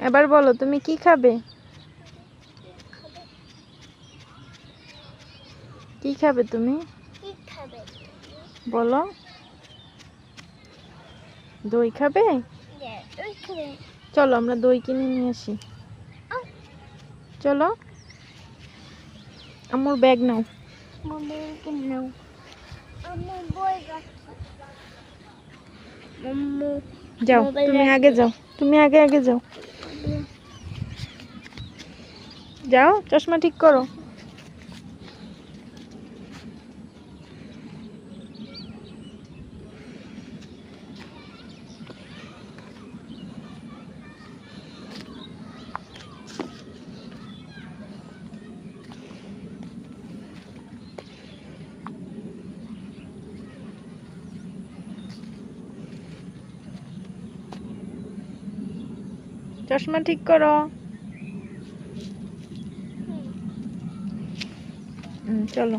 এবার বলো তুমি কি খাবে? কি খাবে তুমি? বলো। দই খাবে? চলো আমরা দই কিনে নিয়ে আসি। চলো। আমার ব্যাগ নাও। যাও তুমি আগে যাও, তুমি আগে আগে যাও। যাও চশমা ঠিক করো। চশমা ঠিক করো। চলো।